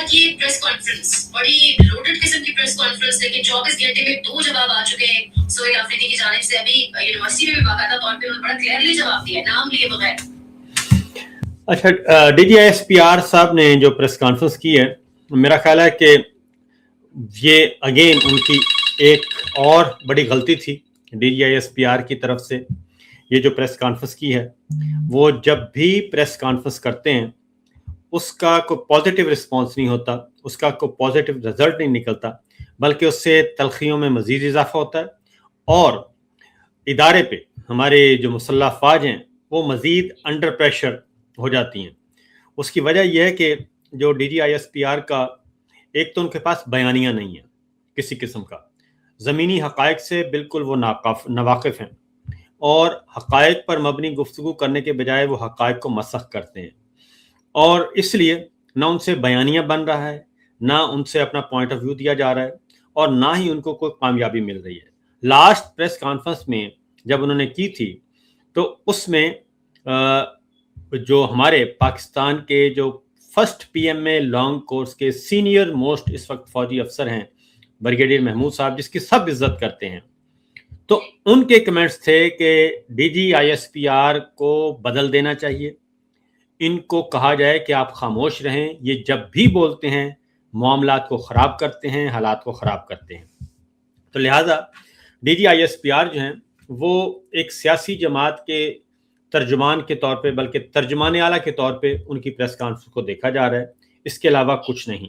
کی ایک press conference بڑی لوڈڈ قسم کی پریس کانفرنس، لیکن 24 گھنٹے میں 2 جواب آ چکے ہیں سہیل آفریدی کی جانب سے. ابھی یونیورسٹی میں بھی باقاعدہ طور پہ انہوں نے بڑا کلیئرلی جواب دیا نام لیے بغیر. اچھا، D G I S P R صاحب نے جو پریس کانفرنس کی ہے، میرا خیال ہے کہ یہ اگین ان کی ایک اور بڑی غلطی تھی D G I S P R کی طرف سے. یہ جو پریس کانفرنس کی ہے، وہ جب بھی پریس کانفرنس کرتے ہیں اس کا کوئی پازیٹیو رسپانس نہیں ہوتا، اس کا کوئی پازیٹیو رزلٹ نہیں نکلتا، بلکہ اس سے تلخیوں میں مزید اضافہ ہوتا ہے اور ادارے پہ ہمارے جو مسلح افواج ہیں وہ مزید انڈر پریشر ہو جاتی ہیں. اس کی وجہ یہ ہے کہ جو D G I S P R کا ایک تو ان کے پاس بیانیہ نہیں ہے کسی قسم کا، زمینی حقائق سے بالکل وہ ناواقف ہیں، اور حقائق پر مبنی گفتگو کرنے کے بجائے وہ حقائق کو مسخ کرتے ہیں، اور اس لیے نہ ان سے بیانیہ بن رہا ہے، نہ ان سے اپنا پوائنٹ آف ویو دیا جا رہا ہے، اور نہ ہی ان کو کوئی کامیابی مل رہی ہے. لاسٹ پریس کانفرنس میں جب انہوں نے کی تھی تو اس میں جو ہمارے پاکستان کے جو first P M A long course کے سینئر موسٹ اس وقت فوجی افسر ہیں بریگیڈیئر محمود صاحب، جس کی سب عزت کرتے ہیں، تو ان کے کمنٹس تھے کہ D G I S P R کو بدل دینا چاہیے، ان کو کہا جائے کہ آپ خاموش رہیں، یہ جب بھی بولتے ہیں معاملات کو خراب کرتے ہیں، حالات کو خراب کرتے ہیں. تو لہٰذا D G I S P R جو ہیں وہ ایک سیاسی جماعت کے ترجمان کے طور پہ، بلکہ ترجمان اعلیٰ کے طور پہ ان کی پریس کانفرنس کو دیکھا جا رہا ہے، اس کے علاوہ کچھ نہیں.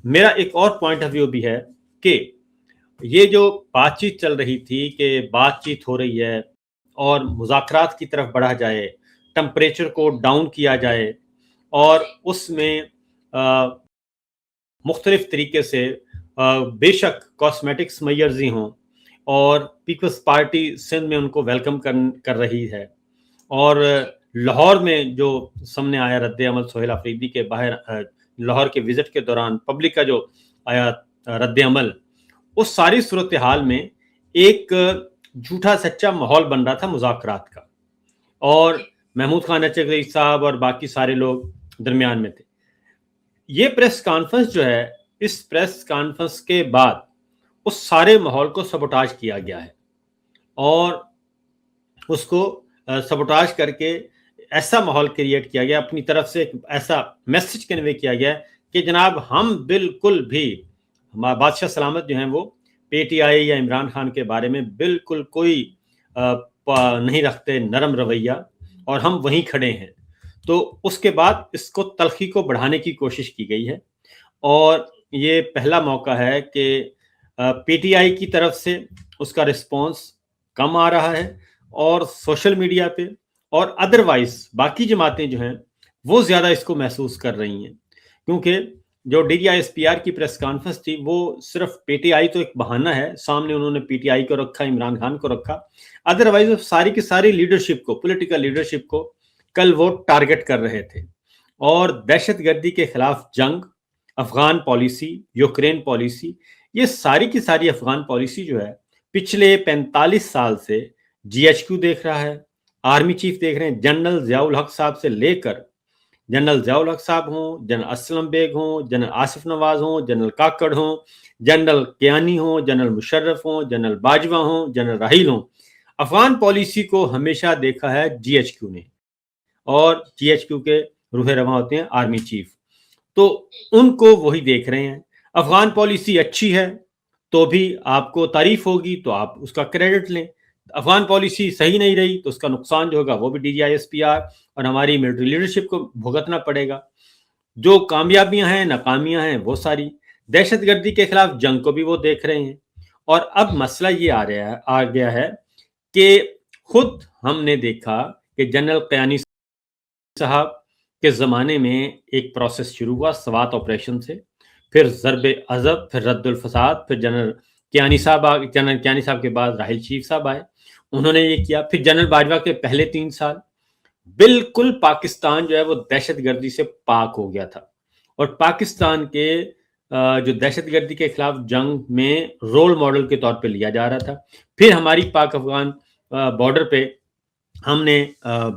میرا ایک اور پوائنٹ آف ویو بھی ہے کہ یہ جو بات چیت چل رہی تھی کہ بات چیت ہو رہی ہے اور مذاکرات کی طرف بڑھا جائے، ٹمپریچر کو ڈاؤن کیا جائے، اور اس میں مختلف طریقے سے بے شک کاسمیٹکس میئرزی ہوں، اور پیپلز پارٹی سندھ میں ان کو ویلکم کر رہی ہے، اور لاہور میں جو سامنے آیا رد عمل سہیل آفریدی کے باہر لاہور کے وزٹ کے دوران پبلک کا جو آیا رد عمل، اس ساری صورتحال میں ایک جھوٹا سچا ماحول بن رہا تھا مذاکرات کا، اور محمود خان اچکزئی صاحب اور باقی سارے لوگ درمیان میں تھے. یہ پریس کانفرنس جو ہے، اس پریس کانفرنس کے بعد اس سارے ماحول کو سبوٹاج کیا گیا ہے، اور اس کو سبوٹاج کر کے ایسا ماحول کریٹ کیا گیا، اپنی طرف سے ایک ایسا میسج کنوے کیا گیا کہ جناب ہم بالکل بھی بادشاہ سلامت جو ہیں وہ پی ٹی آئی یا عمران خان کے بارے میں بالکل کوئی نہیں رکھتے نرم رویہ، اور ہم وہیں کھڑے ہیں. تو اس کے بعد اس کو تلخی کو بڑھانے کی کوشش کی گئی ہے، اور یہ پہلا موقع ہے کہ پی ٹی آئی کی طرف سے اس کا رسپانس کم آ رہا ہے، اور سوشل میڈیا پہ اور ادروائز باقی جماعتیں جو ہیں وہ زیادہ اس کو محسوس کر رہی ہیں، کیونکہ جو D G I S P R کی پریس کانفرنس تھی وہ صرف پی ٹی آئی تو ایک بہانہ ہے، سامنے انہوں نے پی ٹی آئی کو رکھا، عمران خان کو رکھا، ادروائز ساری کی ساری لیڈرشپ کو، پولیٹیکل لیڈرشپ کو کل وہ ٹارگٹ کر رہے تھے. اور دہشت گردی کے خلاف جنگ، افغان پالیسی، یوکرین پالیسی، یہ ساری کی ساری افغان پالیسی جو ہے پچھلے 45 سال سے جی ایچ کیو دیکھ رہا ہے، آرمی چیف دیکھ رہے ہیں، جنرل ضیاء الحق صاحب سے لے کر جنرل ضیاء الحق صاحب ہوں، جنرل اسلم بیگ ہوں، جنرل آصف نواز ہوں، جنرل کاکڑ ہوں، جنرل کیانی ہوں، جنرل مشرف ہوں، جنرل باجوہ ہوں، جنرل راحیل ہوں، افغان پالیسی کو ہمیشہ دیکھا ہے جی ایچ کیو نے، اور جی ایچ کیو کے روح رواں ہوتے ہیں آرمی چیف، تو ان کو وہی دیکھ رہے ہیں. افغان پالیسی اچھی ہے تو بھی آپ کو تعریف ہوگی تو آپ اس کا کریڈٹ لیں، افغان پالیسی صحیح نہیں رہی تو اس کا نقصان جو ہوگا وہ بھی D G I S P R اور ہماری ملٹری لیڈرشپ کو بھگتنا پڑے گا. جو کامیابیاں ہیں ناکامیاں ہیں وہ ساری، دہشت گردی کے خلاف جنگ کو بھی وہ دیکھ رہے ہیں. اور اب مسئلہ یہ آ گیا ہے کہ خود ہم نے دیکھا کہ جنرل قیانی صاحب کے زمانے میں ایک پروسیس شروع ہوا سوات آپریشن سے، پھر ضرب عضب، پھر رد الفساد، پھر جنرل کیانی صاحب کے بعد راحیل چیف صاحب آئے، انہوں نے یہ کیا، پھر جنرل باجوہ کے پہلے 3 سال بالکل پاکستان جو ہے وہ دہشت گردی سے پاک ہو گیا تھا، اور پاکستان کے جو دہشت گردی کے خلاف جنگ میں رول ماڈل کے طور پہ لیا جا رہا تھا. پھر ہماری پاک افغان بارڈر پہ ہم نے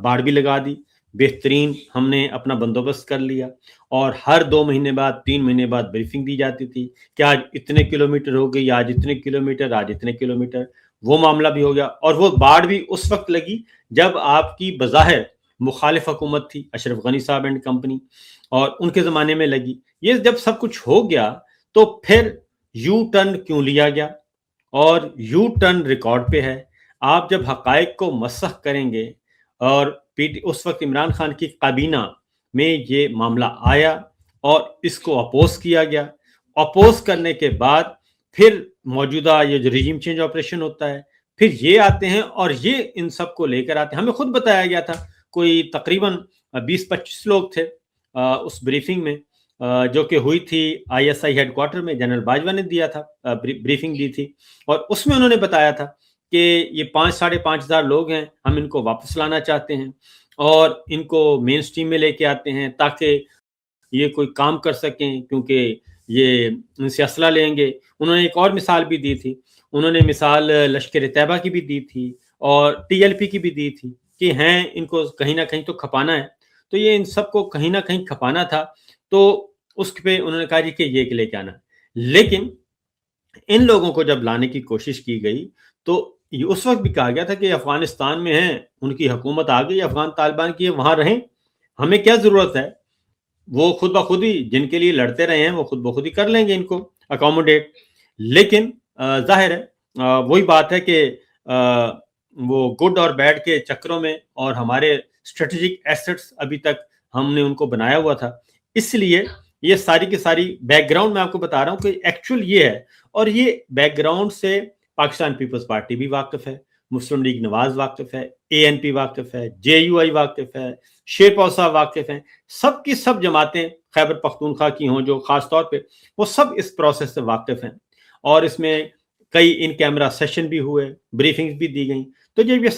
باڑ بھی لگا دی، بہترین ہم نے اپنا بندوبست کر لیا، اور ہر 2 مہینے بعد 3 مہینے بعد بریفنگ دی جاتی تھی کہ آج اتنے کلومیٹر ہو گئی، آج اتنے کلومیٹر، آج اتنے کلومیٹر. وہ معاملہ بھی ہو گیا. اور وہ باڑ بھی اس وقت لگی جب آپ کی بظاہر مخالف حکومت تھی، اشرف غنی صاحب اینڈ کمپنی، اور ان کے زمانے میں لگی. یہ جب سب کچھ ہو گیا تو پھر یو ٹرن کیوں لیا گیا؟ اور یو ٹرن ریکارڈ پہ ہے. آپ جب حقائق کو مسخ کریں گے، اور اس وقت عمران خان کی کابینہ میں یہ معاملہ آیا اور اس کو اپوز کیا گیا. اپوز کرنے کے بعد پھر موجودہ یہ جو ریجیم چینج آپریشن ہوتا ہے، پھر یہ آتے ہیں اور یہ ان سب کو لے کر آتے ہیں. ہمیں خود بتایا گیا تھا، کوئی تقریباً 20-25 لوگ تھے اس بریفنگ میں، جو کہ ہوئی تھی ISI ہیڈ کوارٹر میں. جنرل باجوہ نے دیا تھا، بریفنگ دی تھی، اور اس میں انہوں نے بتایا تھا کہ یہ 5,500 لوگ ہیں، ہم ان کو واپس لانا چاہتے ہیں اور ان کو مین سٹریم میں لے کے آتے ہیں تاکہ یہ کوئی کام کر سکیں، کیونکہ یہ ان سے اسلحہ لیں گے. انہوں نے ایک اور مثال بھی دی تھی، انہوں نے مثال لشکر طیبہ کی بھی دی تھی اور TLP کی بھی دی تھی کہ ہیں ان کو کہیں نہ کہیں تو کھپانا ہے. تو یہ ان سب کو کہیں نہ کہیں کھپانا تھا، تو اس پہ انہوں نے کہا جی کہ یہ لے کے آنا. لیکن ان لوگوں کو جب لانے کی کوشش کی گئی تو یہ اس وقت بھی کہا گیا تھا کہ افغانستان میں ہیں، ان کی حکومت آ گئی افغان طالبان کی، وہاں رہیں، ہمیں کیا ضرورت ہے؟ وہ خود بخود ہی جن کے لیے لڑتے رہے ہیں وہ خود بخود ہی کر لیں گے ان کو اکوموڈیٹ. لیکن ظاہر ہے وہی بات ہے کہ وہ گڈ اور بیڈ کے چکروں میں، اور ہمارے اسٹریٹجک ایسٹس ابھی تک ہم نے ان کو بنایا ہوا تھا، اس لیے یہ ساری کی ساری بیک گراؤنڈ میں آپ کو بتا رہا ہوں کہ ایکچوئل یہ ہے. اور یہ بیک گراؤنڈ سے پاکستان پیپلز پارٹی بھی واقف ہے، مسلم لیگ نواز واقف ہے، ANP واقف ہے، JUI واقف ہے، شیرپور صاحب واقف ہیں. سب کی سب جماعتیں خیبر پختونخوا کی ہوں جو خاص طور پہ، وہ سب اس پروسیس سے واقف ہیں، اور اس میں کئی ان کیمرہ سیشن بھی ہوئے، بریفنگز بھی دی گئیں. تو جب یہ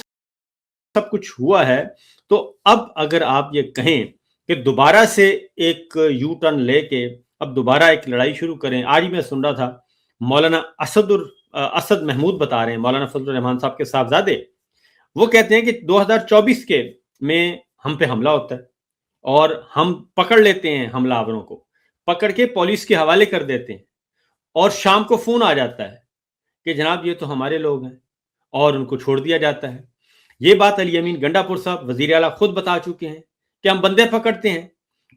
سب کچھ ہوا ہے تو اب اگر آپ یہ کہیں کہ دوبارہ سے ایک یو ٹرن لے کے اب دوبارہ ایک لڑائی شروع کریں. آج میں سن رہا تھا مولانا اسد محمود بتا رہے ہیں، مولانا فضل الرحمان صاحب کے صاحبزادے، وہ کہتے ہیں کہ 2024 کے میں ہم پہ حملہ ہوتا ہے اور ہم پکڑ لیتے ہیں حملہ آوروں کو، پکڑ کے پولیس کے حوالے کر دیتے ہیں، اور شام کو فون آ جاتا ہے کہ جناب یہ تو ہمارے لوگ ہیں، اور ان کو چھوڑ دیا جاتا ہے. یہ بات علی امین گنڈا پور صاحب وزیر اعلیٰ خود بتا چکے ہیں کہ ہم بندے پکڑتے ہیں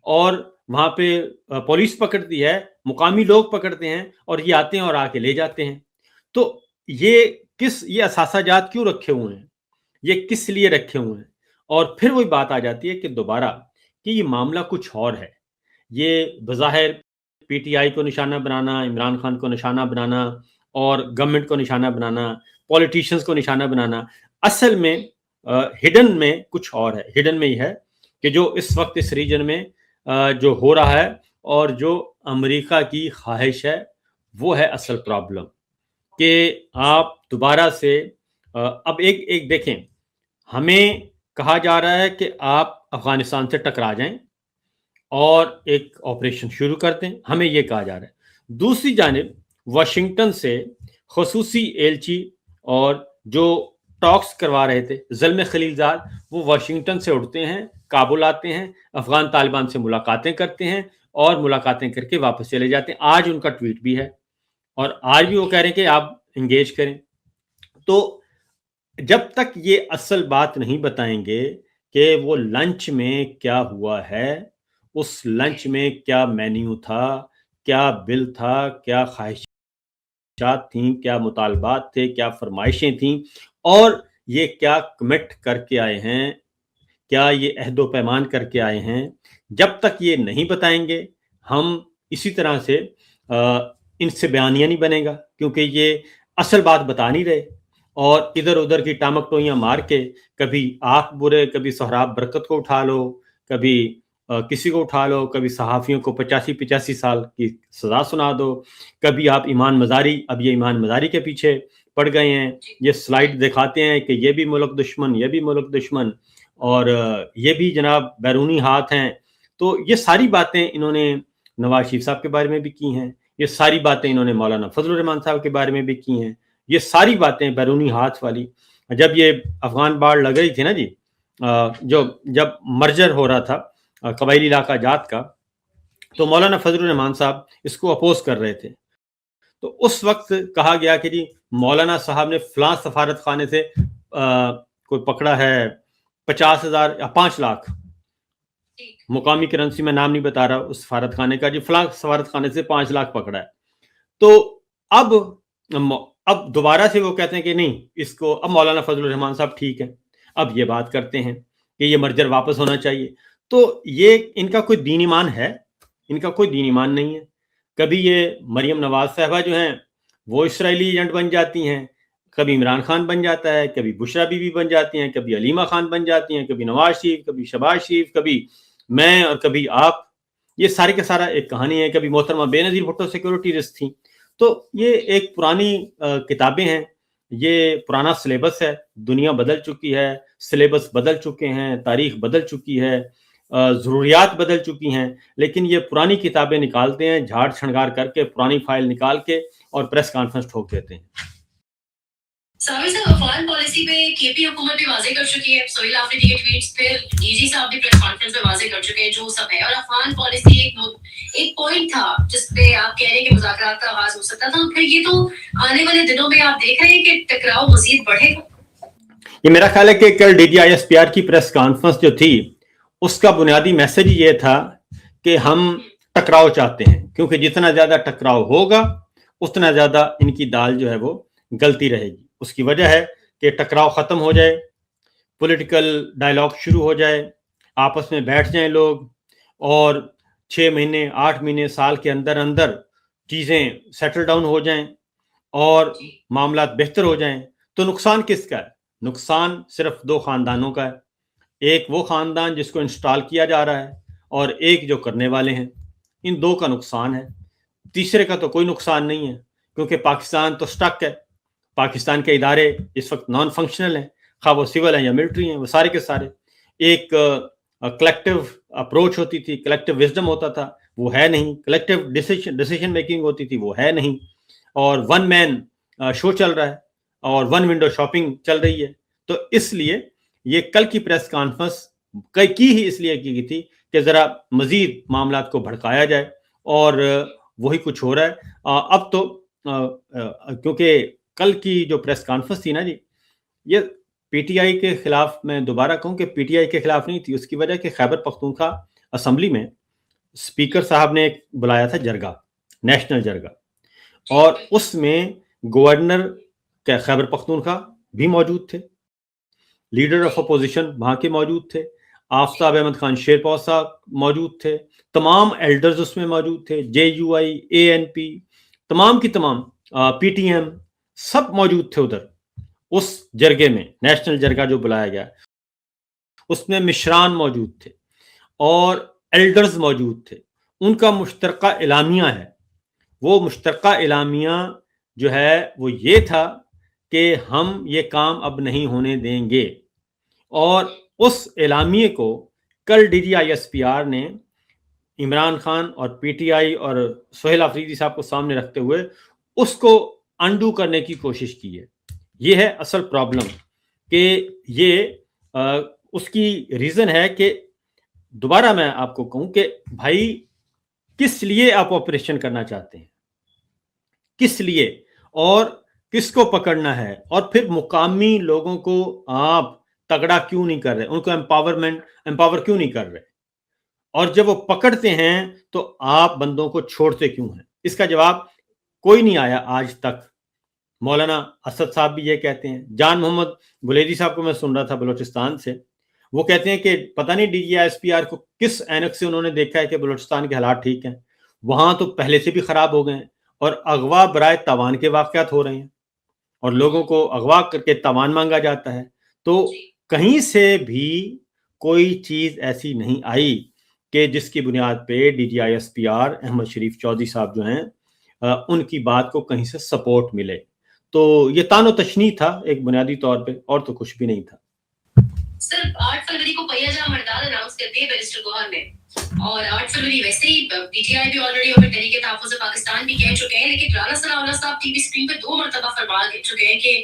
اور وہاں پہ پولیس پکڑتی ہے، مقامی لوگ پکڑتے ہیں اور یہ آتے ہیں اور آ کے لے جاتے ہیں. تو یہ اثاثہ جات کیوں رکھے ہوئے ہیں، یہ کس لیے رکھے ہوئے ہیں؟ اور پھر وہی بات آ جاتی ہے کہ دوبارہ کہ یہ معاملہ کچھ اور ہے. یہ بظاہر PTI کو نشانہ بنانا، عمران خان کو نشانہ بنانا اور گورنمنٹ کو نشانہ بنانا، پولیٹیشنز کو نشانہ بنانا، اصل میں ہڈن میں کچھ اور ہے. ہڈن میں یہ ہے کہ جو اس وقت اس ریجن میں جو ہو رہا ہے اور جو امریکہ کی خواہش ہے، وہ ہے اصل پرابلم. کہ آپ دوبارہ سے اب ایک دیکھیں، ہمیں کہا جا رہا ہے کہ آپ افغانستان سے ٹکرا جائیں اور ایک آپریشن شروع کر دیں، ہمیں یہ کہا جا رہا ہے. دوسری جانب واشنگٹن سے خصوصی ایلچی اور جو ٹاکس کروا رہے تھے زلمے خلیلزاد، وہ واشنگٹن سے اڑتے ہیں، کابل آتے ہیں، افغان طالبان سے ملاقاتیں کرتے ہیں اور ملاقاتیں کر کے واپس چلے جاتے ہیں. آج ان کا ٹویٹ بھی ہے اور آج بھی وہ کہہ رہے ہیں کہ آپ انگیج کریں. تو جب تک یہ اصل بات نہیں بتائیں گے کہ وہ لنچ میں کیا ہوا ہے، اس لنچ میں کیا مینیو تھا، کیا بل تھا، کیا خواہشات تھیں، کیا مطالبات تھے، کیا فرمائشیں تھیں، اور یہ کیا کمٹ کر کے آئے ہیں، کیا یہ عہد و پیمان کر کے آئے ہیں، جب تک یہ نہیں بتائیں گے ہم اسی طرح سے ان سے بیانیہ نہیں بنے گا، کیونکہ یہ اصل بات بتا نہیں رہے اور ادھر ادھر کی ٹامک ٹوئیاں مار کے کبھی آپ برے، کبھی سہراب برکت کو اٹھا لو، کبھی کسی کو اٹھا لو، کبھی صحافیوں کو 85 سال کی سزا سنا دو، کبھی آپ ایمان مزاری، اب یہ ایمان مزاری کے پیچھے پڑ گئے ہیں. یہ سلائیڈ دکھاتے ہیں کہ یہ بھی ملک دشمن، یہ بھی ملک دشمن، اور یہ بھی جناب بیرونی ہاتھ ہیں. تو یہ ساری باتیں انہوں نے نواز شریف صاحب کے بارے میں بھی کی ہیں، یہ ساری باتیں انہوں نے مولانا فضل الرحمان صاحب کے بارے میں بھی کی ہیں. یہ ساری باتیں بیرونی ہاتھ والی، جب یہ افغان باڑ لگ رہی تھی نا جی، جو جب مرجر ہو رہا تھا قبائلی علاقہ جات کا، تو مولانا فضل الرحمان صاحب اس کو اپوز کر رہے تھے. تو اس وقت کہا گیا کہ جی مولانا صاحب نے فلاں سفارت خانے سے کوئی پکڑا ہے 50,000 یا 5 لاکھ مقامی کرنسی میں نام نہیں بتا رہا اس سفارت خانے کا، جی فلاں سفارت خانے سے 5 لاکھ پکڑا ہے. تو اب دوبارہ سے وہ کہتے ہیں کہ نہیں اس کو، اب مولانا فضل الرحمان صاحب ٹھیک ہے اب یہ بات کرتے ہیں کہ یہ مرجر واپس ہونا چاہیے. تو یہ ان کا کوئی دین ایمان ہے؟ ان کا کوئی دین ایمان نہیں ہے. کبھی یہ مریم نواز صاحبہ جو ہیں وہ اسرائیلی ایجنٹ بن جاتی ہیں، کبھی عمران خان بن جاتا ہے، کبھی بشرا بی بی بن جاتی ہیں، کبھی علیمہ خان بن جاتی ہیں، کبھی نواز شریف، کبھی شہباز شریف، کبھی میں اور کبھی آپ. یہ سارے کا سارا ایک کہانی ہے. کبھی محترمہ بے نظیر بھٹو سیکورٹی رسک تھیں. تو یہ ایک پرانی کتابیں ہیں، یہ پرانا سلیبس ہے. دنیا بدل چکی ہے، سلیبس بدل چکے ہیں، تاریخ بدل چکی ہے، ضروریات بدل چکی ہیں، لیکن یہ پرانی کتابیں نکالتے ہیں جھاڑ چھنگار کر کے، پرانی فائل نکال کے اور پریس کانفرنس ٹھوک دیتے ہیں. ساوی صاحب افغان پالیسی پہ کے پی حکومت بھی واضح کر چکی ہے، سہیل آفریدی کے ٹویٹس پھر ڈی جی صاحب بھی پریس کانفرنس میں واضح کر چکے ہیں جو سب ہے. اور افغان پالیسی ایک پوائنٹ تھا جس پہ آپ کہہ رہے ہیں کہ مذاکرات کا آغاز ہو سکتا تھا، پھر یہ تو آنے والے دنوں میں آپ دیکھ رہے ہیں کہ ٹکراؤ مزید بڑھے گا. یہ میرا خیال ہے کہ کل D G I S P R کی پریس کانفرنس جو تھی اس کا بنیادی میسج یہ تھا کہ ہم ٹکراؤ چاہتے ہیں، کیونکہ جتنا زیادہ ٹکراؤ ہوگا اتنا زیادہ ان کی دال جو ہے وہ گلتی رہے گی. اس کی وجہ ہے کہ ٹکراؤ ختم ہو جائے، پولیٹیکل ڈائلاگ شروع ہو جائے، آپس میں بیٹھ جائیں لوگ اور 6 مہینے 8 مہینے سال کے اندر اندر چیزیں سیٹل ڈاؤن ہو جائیں اور معاملات بہتر ہو جائیں. تو نقصان کس کا ہے؟ نقصان صرف 2 خاندانوں کا ہے. ایک وہ خاندان جس کو انسٹال کیا جا رہا ہے اور ایک جو کرنے والے ہیں. ان 2 کا نقصان ہے. تیسرے کا تو کوئی نقصان نہیں ہے، کیونکہ پاکستان تو سٹک ہے. پاکستان کے ادارے اس وقت نان فنکشنل ہیں، خواہ وہ سول ہیں یا ملٹری ہیں، وہ سارے کے سارے. ایک کلیکٹیو اپروچ ہوتی تھی، کلیکٹیو وزڈم ہوتا تھا، وہ ہے نہیں. کلیکٹیو ڈیسیشن میکنگ ہوتی تھی، وہ ہے نہیں. اور ون مین شو چل رہا ہے اور ون ونڈو شاپنگ چل رہی ہے. تو اس لیے یہ کل کی پریس کانفرنس کی ہی اس لیے کی گئی تھی کہ ذرا مزید معاملات کو بھڑکایا جائے، اور وہی کچھ ہو رہا ہے. اب تو کیونکہ کل کی جو پریس کانفرنس تھی نا جی، یہ پی ٹی آئی کے خلاف، میں دوبارہ کہوں کہ پی ٹی آئی کے خلاف نہیں تھی. اس کی وجہ کہ خیبر پختونخوا اسمبلی میں اسپیکر صاحب نے ایک بلایا تھا جرگہ، نیشنل جرگہ، اور اس میں گورنر خیبر پختونخوا بھی موجود تھے، لیڈر آف اپوزیشن وہاں کے موجود تھے، آفتاب احمد خان شیرپور صاحب موجود تھے، تمام ایلڈرز اس میں موجود تھے، جے you I, a N P, تمام کی تمام، پی ٹی ایم، سب موجود تھے ادھر اس جرگے میں. نیشنل جرگہ جو بلایا گیا اس میں مشران موجود تھے اور ایلڈرز موجود تھے. ان کا مشترکہ اعلامیہ ہے. وہ مشترکہ اعلامیہ جو ہے وہ یہ تھا کہ ہم یہ کام اب نہیں ہونے دیں گے. اور اس اعلامیے کو کل D G I S P R نے عمران خان اور پی ٹی آئی اور سہیل آفریدی صاحب کو سامنے رکھتے ہوئے اس کو انڈو کرنے کی کوشش کی ہے. یہ ہے اصل پرابلم، کہ یہ اس کی ریزن ہے کہ دوبارہ میں آپ کو کہوں کہ بھائی کس لیے آپ آپریشن کرنا چاہتے ہیں، کس لیے اور کس کو پکڑنا ہے، اور پھر مقامی لوگوں کو آپ تگڑا کیوں نہیں کر رہے، ان کو امپاور کیوں نہیں کر رہے، اور جب وہ پکڑتے ہیں تو آپ بندوں کو چھوڑتے کیوں ہیں؟ اس کا جواب کوئی نہیں آیا آج تک. مولانا اسد صاحب بھی یہ کہتے ہیں. جان محمد بلیدی صاحب کو میں سن رہا تھا بلوچستان سے، وہ کہتے ہیں کہ پتہ نہیں D G I S P R کو کس اینک سے انہوں نے دیکھا ہے کہ بلوچستان کے حالات ٹھیک ہیں. وہاں تو پہلے سے بھی خراب ہو گئے ہیں اور اغوا برائے تاوان کے واقعات ہو رہے ہیں اور لوگوں کو اغوا کر کے تاوان مانگا جاتا ہے. تو کہیں سے بھی کوئی چیز ایسی نہیں آئی کہ جس کی بنیاد پہ D G I S P R Ahmed Sharif Chaudhry صاحب جو ہیں ان کی بات کو کہیں سے سپورٹ ملے. تو یہ تان و تشنیع تھا ایک بنیادی طور پہ، اور تو کچھ بھی نہیں تھا. سر 8 فروری کو پیا جام ہڑتال اناؤنس کرتی ہے بیرسٹر گوہر نے، اور 8 فروری ویسے ہی پی ٹی آئی بھی آلریڈی اور تحریک تحفظ پاکستان بھی کہہ چکے ہیں، لیکن رانا ثناء اللہ صاحب ٹی وی اسکرین پہ 2 مرتبہ فرمان کر چکے ہیں کہ